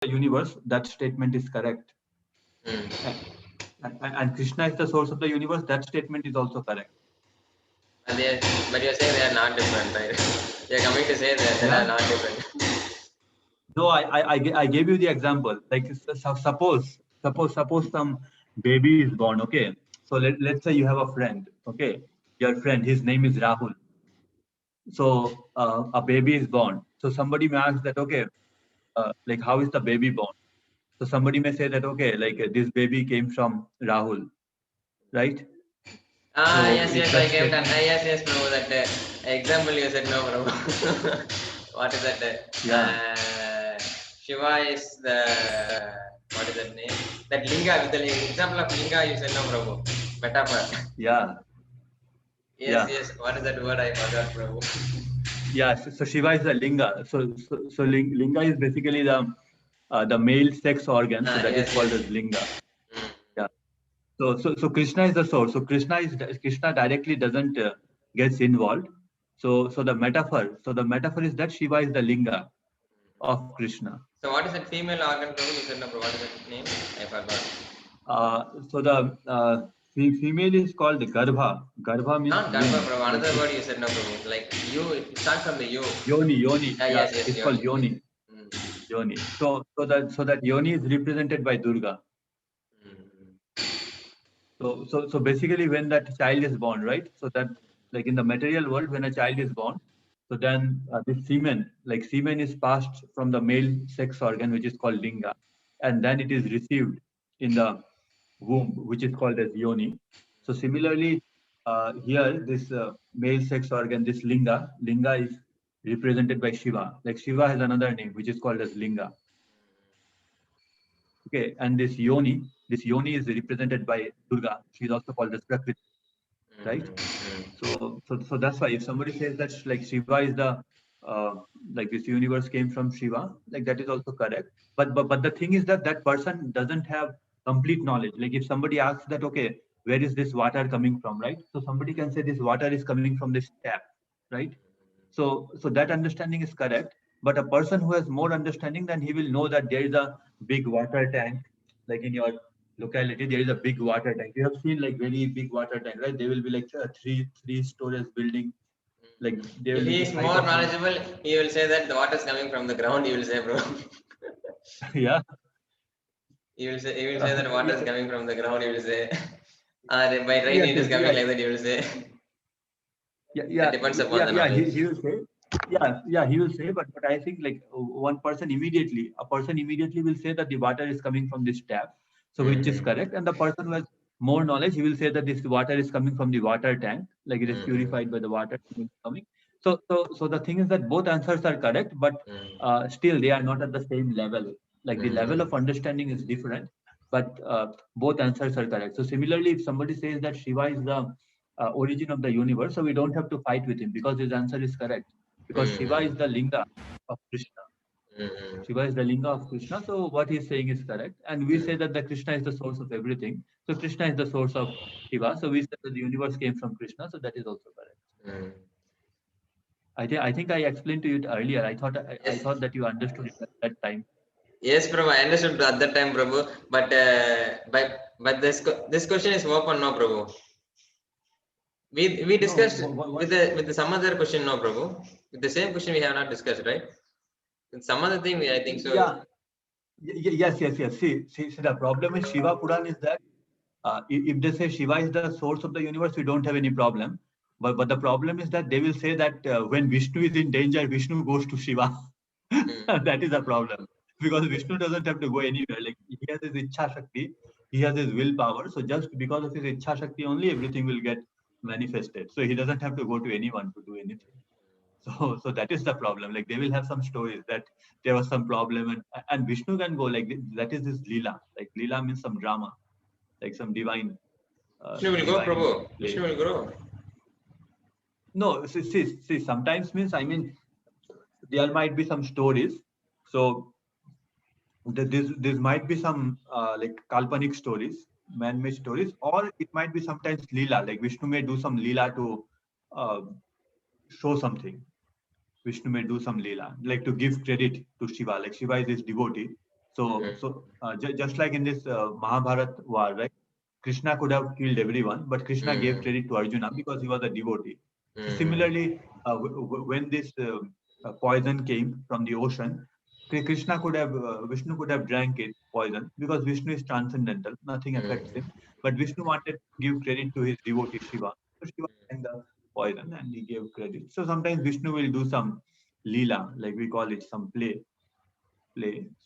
the universe, that statement is correct. And Krishna is the source of the universe, that statement is also correct. But you're saying they are not different, right? You're coming to say that they are not different. No, I gave you the example. Like suppose some baby is born. Okay, so let's say you have a friend. Okay, your friend, his name is Rahul. So a baby is born. So somebody may ask that, okay, like how is the baby born? So somebody may say that, okay, like this baby came from Rahul, right? Yes, So if I that came to, statement, yes, bro, that example you said, no, bro. What is that? yeah, Shiva is the, what is that name? That linga, with the example of linga you said, no, bro. Metaphor. yeah, yeah, Yes, what is that word? I forgot, bro. yeah. So Shiva is the linga. So linga is basically the male sex organ. So that is called as Yes. linga. Mm. Yeah. So Krishna is the source. So Krishna directly doesn't gets involved. So the metaphor is that Shiva is the linga of Krishna. So what is that female organ, bro? You said, no, bro. What is that name? I forgot. So the female is called Garbha. Garbha means Not Garbha, womb. bro. Like Another word you said, no, bro. Like you, it starts from the you. Yoni. Yeah, Yes, it's called Yoni. Yoni. Mm. Yoni. So that Yoni is represented by Durga. Mm. So basically, when that child is born, right? So that, like in the material world, when a child is born, so then this semen is passed from the male sex organ, which is called linga, and then it is received in the womb, which is called as yoni. So similarly, here this male sex organ, this linga is represented by Shiva. Like Shiva has another name, which is called as linga. Okay, and this yoni is represented by Durga. She's also called as Prakriti, right? So that's why if somebody says that like Shiva is the like this universe came from Shiva, like that is also correct. But the thing is that that person doesn't have complete knowledge. Like if somebody asks that, okay, where is this water coming from, right? So somebody can say this water is coming from this tap, right? So that understanding is correct. But a person who has more understanding, then he will know that there is a big water tank, like in your locality, there is a big water tank. You have seen like very big water tank, right? They will be like a three stories building, like they If will be he this is height more of some. knowledgeable, he will say that the water is coming from the ground. He will say, bro. Yeah. He will say that water is Yeah, coming from the ground. He will say, by rain yes, it is yes, coming like that. He will say. That depends upon the he knowledge. will say, he will say, but I think like a person immediately will say that the water is coming from this tap, so which is Mm-hmm. correct. And the person who has more knowledge, he will say that this water is coming from the water tank, like it is purified by the water coming. So the thing is that both answers are correct, but still they are not at the same level. Like the level of understanding is different, but both answers are correct. So similarly, if somebody says that Shiva is the origin of the universe, so we don't have to fight with him because his answer is correct. Because Shiva is the linga of Krishna. Shiva is the linga of Krishna, so what he's saying is correct. And we say that the Krishna is the source of everything. So Krishna is the source of Shiva. So we say that the universe came from Krishna, so that is also correct. I think I explained to you earlier. I Yes. thought that you understood it at that time. Yes, Prabhu. I understood at that time, Prabhu. But this question is open, no, Prabhu. We No, discussed with the some other question, no, Prabhu. With the same question we have not discussed, right? With some other thing, I think so. yeah, yes. See, the problem with Shiva Puran is that if they say Shiva is the source of the universe, we don't have any problem. But the problem is that they will say that when Vishnu is in danger, Vishnu goes to Shiva. That is a problem because Vishnu doesn't have to go anywhere. Like he has his Ichha Shakti, he has his willpower. So just because of his Ichha Shakti only, everything will get manifested. So he doesn't have to go to anyone to do anything. So that is the problem. Like they will have some stories that there was some problem, and Vishnu can go like that is his lila. Like lila means some drama, like some Vishnu will go, divine Prabhu. play. Vishnu will grow. No, see. Sometimes means I mean there might be some stories. So this might be some like kalpanik stories, man-made stories, or it might be sometimes lila. Like Vishnu may do some lila to uh, show something. Vishnu may do some lila, like to give credit to Shiva. Like Shiva is his devotee, Just like in this Mahabharata war, right? Krishna could have killed everyone, but Krishna gave credit to Arjuna because he was a devotee. So similarly, when this poison came from the ocean, Krishna could have, Vishnu could have drank it, poison, because Vishnu is transcendental, nothing affects him. But Vishnu wanted to give credit to his devotee Shiva. So Shiva drank the poison and he gave credit. So sometimes Vishnu will do some leela, like we call it, some play.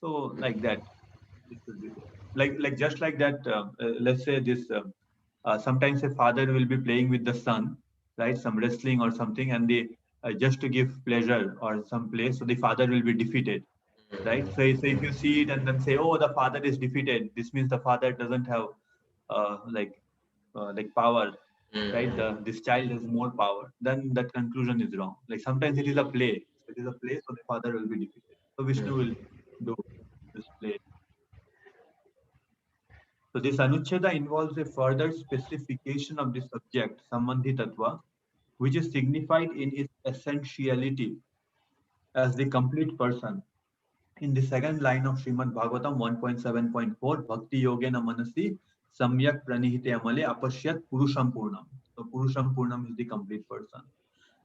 So like that, it should be there. Like just like that. Let's say this. Sometimes a father will be playing with the son, right? Some wrestling or something, and they just to give pleasure or some play. So the father will be defeated, right? So if you see it and then say, oh, the father is defeated, this means the father doesn't have like power, right? This child has more power. Then that conclusion is wrong. Like sometimes it is a play. It is a play, so the father will be defeated. So Vishnu will do this play. So this Anucheda involves a further specification of the subject, Sambandhi Tattva, which is signified in its essentiality as the complete person. In the second line of Srimad Bhagavatam 1.7.4, Bhakti Yogena Manasi Samyak Pranihite Amale Apashyat Purusham Purnam. So Purusham Purnam is the complete person.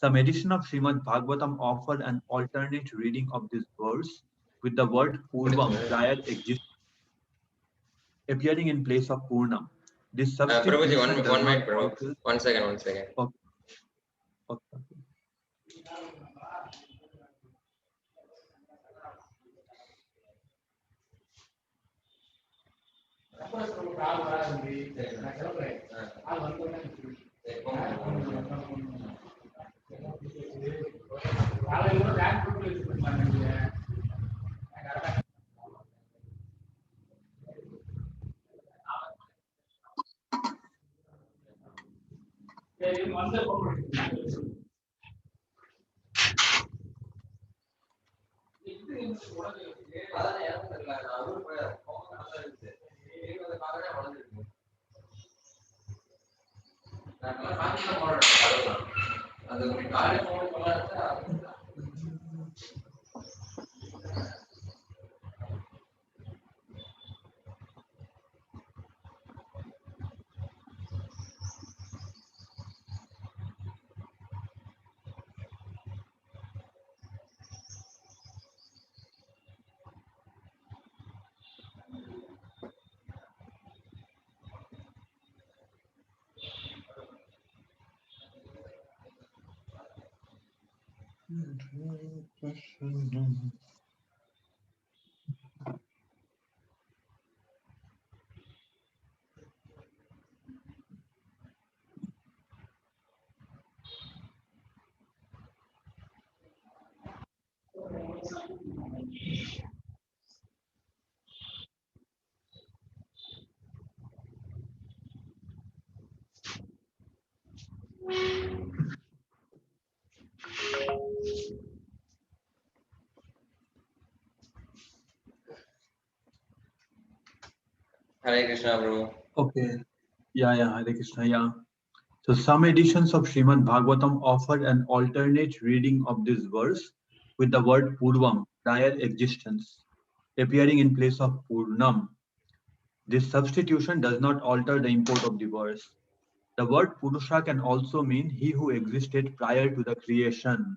Some edition of Srimad Bhagavatam offer an alternate reading of this verse with the word Purvam, prior existence, appearing in place of Purnam. This substitution Prabhuji, one minute, bro. alter... One second. Okay. Hare Krishna, bro. Okay. Yeah, Hare Krishna, yeah. So some editions of Srimad Bhagavatam offer an alternate reading of this verse with the word Purvam, prior existence, appearing in place of Purnam. This substitution does not alter the import of the verse. The word Purusha can also mean he who existed prior to the creation.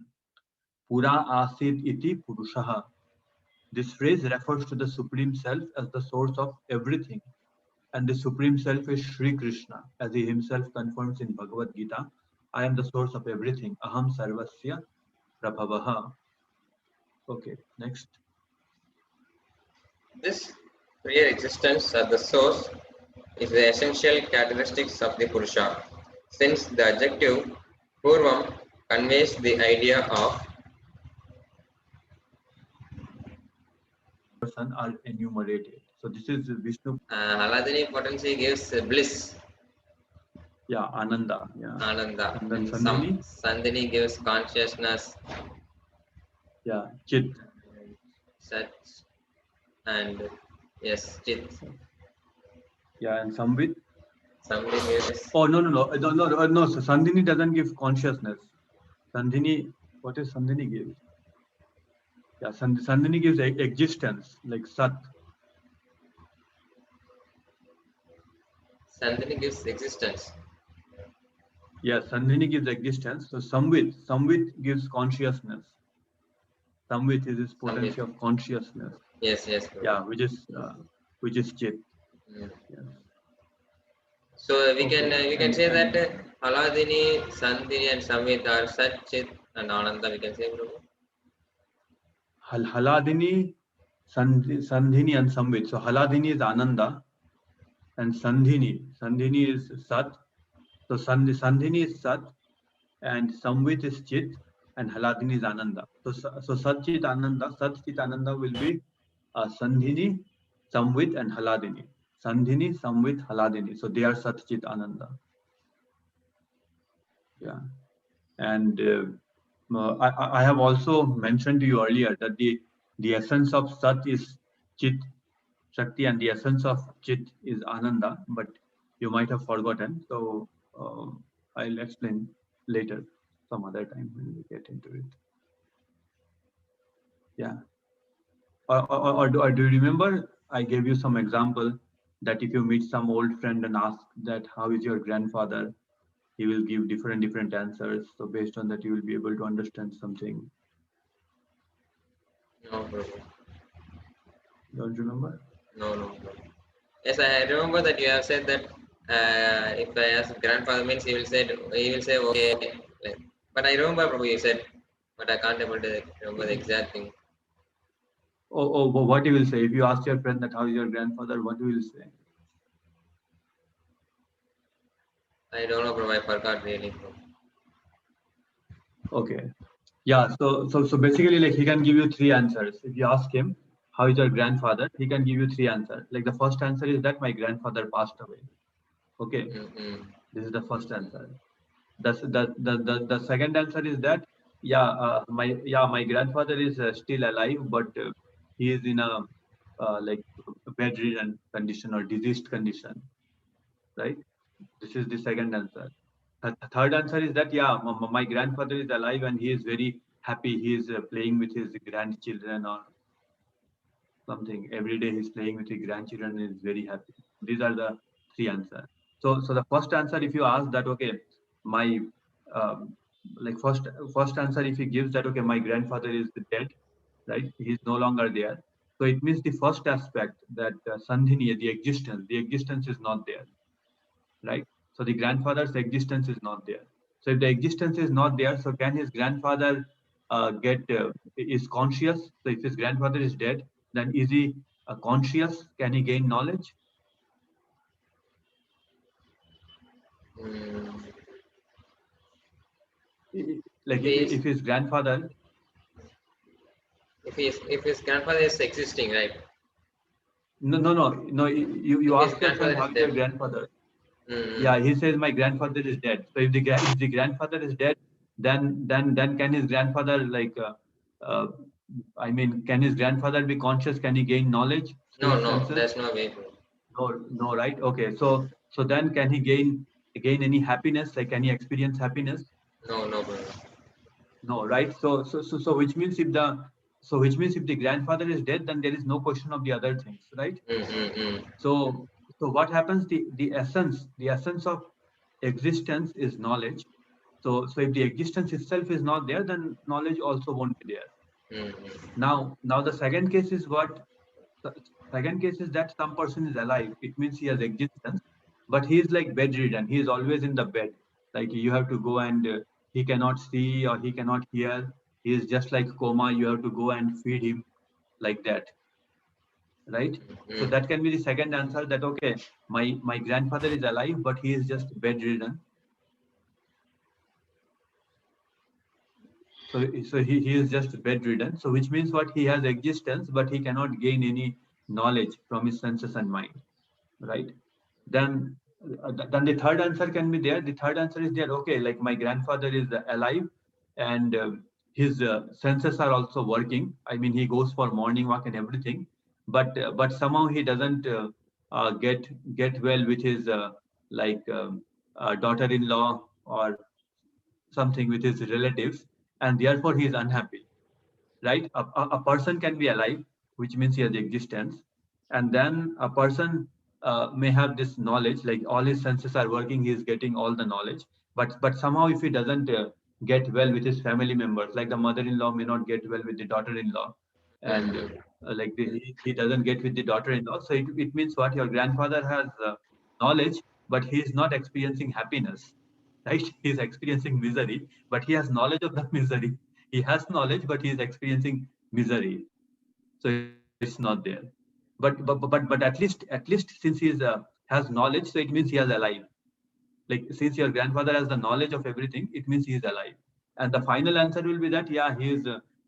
Pura asid iti Purushaha. This phrase refers to the Supreme Self as the source of everything. And the Supreme Self is Sri Krishna, as he himself confirms in Bhagavad Gita, I am the source of everything. Aham sarvasya prabhavaha. Okay, next. This prior existence at the source is the essential characteristics of the Purusha, since the adjective Purvam conveys the idea of Person are enumerated. So this is Vishnu. Haladini potency gives bliss. Yeah, Ananda. Yeah. Ananda. And then Sandhini gives consciousness. Yeah, Chit. Sat. And yes, Chit. Yeah, and Samvit. Samvit gives. Oh, no. So Sandhini doesn't give consciousness. Sandhini, what is Sandhini gives? Yeah, Sandhini gives existence, like Sat. Sandhini gives existence. Yeah, Sandhini gives existence. So Samvit gives consciousness. Samvit is this potency Samvit. of consciousness. Yes, yes. Bro. Yeah, which is Chit. Mm. Yes. So we Okay. can say that And Haladini, Sandhini, and Samvit are Sat, Chit, and Ananda. We can say, Prabhu. Haladini, Sandhini, and Samvit. So Haladini is Ananda, and Sandhini is Sat. So Sandhini is Sat, and Samvit is Chit, and Haladini is Ananda. So Sat Chit Ananda, Sat Chit Ananda will be Sandhini, Samvit, and Haladini. Sandhini, Samvit, Haladini. So they are Sat Chit Ananda. Yeah. And I have also mentioned to you earlier that the essence of Sat is Chit, Shakti, and the essence of Chit is Ananda, but you might have forgotten. So I'll explain later, some other time when we get into it. Yeah. Or do you remember I gave you some example that if you meet some old friend and ask that how is your grandfather, he will give different answers. So based on that, you will be able to understand something. No, Prabhu. Don't you remember? No, no. Prabhu. Yes, I remember that you have said that if I ask grandfather means he will say okay. Like, but I remember Prabhu you said, but I can't able to remember the exact thing. But what you will say if you ask your friend that how is your grandfather? What you will say? I don't know, Prabhu. I forgot really, Prabhu. Okay. Yeah. So basically, like he can give you three answers. If you ask him how is your grandfather, he can give you three answers. Like the first answer is that my grandfather passed away. Okay. Mm-hmm. This is the first answer. The second answer is that my grandfather is still alive, but he is in a like bedridden condition or diseased condition, right? This is the second answer. The third answer is that my grandfather is alive and he is very happy. He is playing with his grandchildren or something. Every day he's playing with his grandchildren and is very happy. These are the three answers. So the first answer, if you ask that, okay, my um, like first answer, if he gives that, okay, my grandfather is dead, right? He's no longer there. So it means the first aspect that Sandhini, the existence is not there, right? So the grandfather's existence is not there. So if the existence is not there, so can his grandfather is conscious? So if his grandfather is dead, then is he conscious? Can he gain knowledge? Mm. Like If he is, if his grandfather, if his grandfather is existing, right? no, you If his ask your grandfather friend is how is your dead. grandfather. Mm-hmm. Yeah, he says my grandfather is dead. So if the grandfather is dead, then can his grandfather uh, I mean, can his grandfather be conscious? Can he gain knowledge through No, his no, senses? there's no way, bro. No, right? Okay, so then can he gain any happiness? Like can he experience happiness? No, no, bro. No, right? So which means if the grandfather is dead, then there is no question of the other things, right? Mm-hmm. So what happens? The essence of existence is knowledge. So if the existence itself is not there, then knowledge also won't be there. Mm-hmm. Now the second case is what? The second case is that some person is alive. It means he has existence, but he is like bedridden. He is always in the bed. Like you have to go and he cannot see or he cannot hear. He is just like coma. You have to go and feed him like that, right? So Mm-hmm. that can be the second answer that okay, my grandfather is alive, but he is just bedridden. So he is just bedridden. So which means what he has existence, but he cannot gain any knowledge from his senses and mind, right? Then then the third answer can be there. The third answer is there. Okay, like my grandfather is alive, and his senses are also working. I mean, he goes for morning walk and everything, but somehow he doesn't get well with his like daughter-in-law or something with his relatives, and therefore he is unhappy, right? A person can be alive, which means he has existence, and then a person may have this knowledge, like all his senses are working, he is getting all the knowledge, but somehow if he doesn't get well with his family members, like the mother-in-law may not get well with the daughter-in-law, and he doesn't get with the daughter-in-law, so it means what, your grandfather has knowledge, but he is not experiencing happiness, right? He is experiencing misery, but he has knowledge of the misery. He has knowledge, but he is experiencing misery, so it's not there. But at least since he is has knowledge, so it means he is alive. Like, since your grandfather has the knowledge of everything, it means he is alive. And the final answer will be that, yeah, he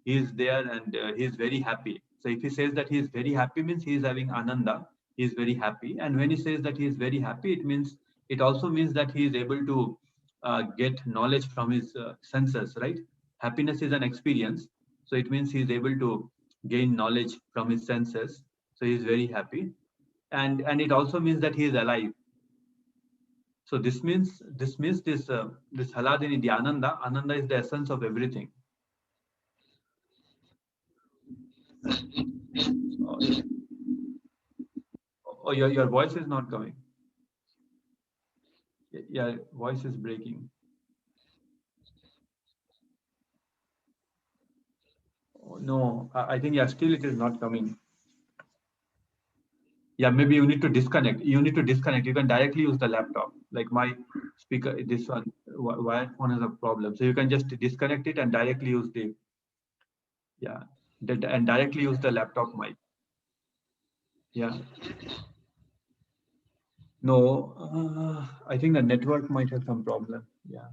is there, and he is very happy. So if he says that he is very happy, means he is having ananda, he is very happy. And when he says that he is very happy, it also means that he is able to get knowledge from his senses, right? Happiness is an experience, so it means he is able to gain knowledge from his senses, so he is very happy. And it also means that he is alive. So this haladini, the ananda is the essence of everything. Oh, your voice is not coming. Yeah, voice is breaking. Oh, no, I think, yeah, still it is not coming. Yeah, maybe you need to disconnect. You can directly use the laptop. Like my speaker, this one wired phone has a problem, so you can just disconnect it and directly use the, yeah, and directly use the laptop mic. Yeah. No, I think the network might have some problem. Yeah.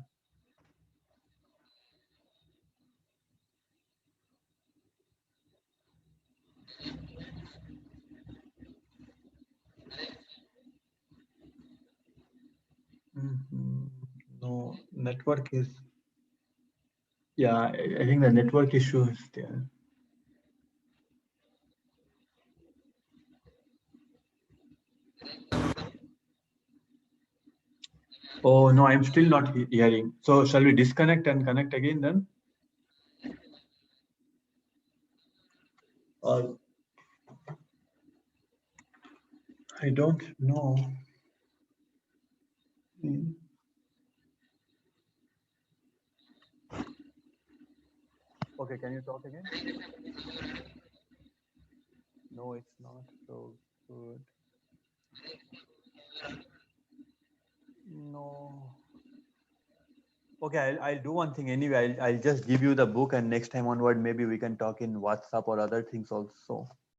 No, network is, yeah, I think the network issue is there. Oh, no, I'm still not hearing. So shall we disconnect and connect again then? Or I don't know. Hmm. Okay, can you talk again? No, it's not so good. No. Okay, I'll do one thing anyway. I'll just give you the book, and next time onward, maybe we can talk in WhatsApp or other things also.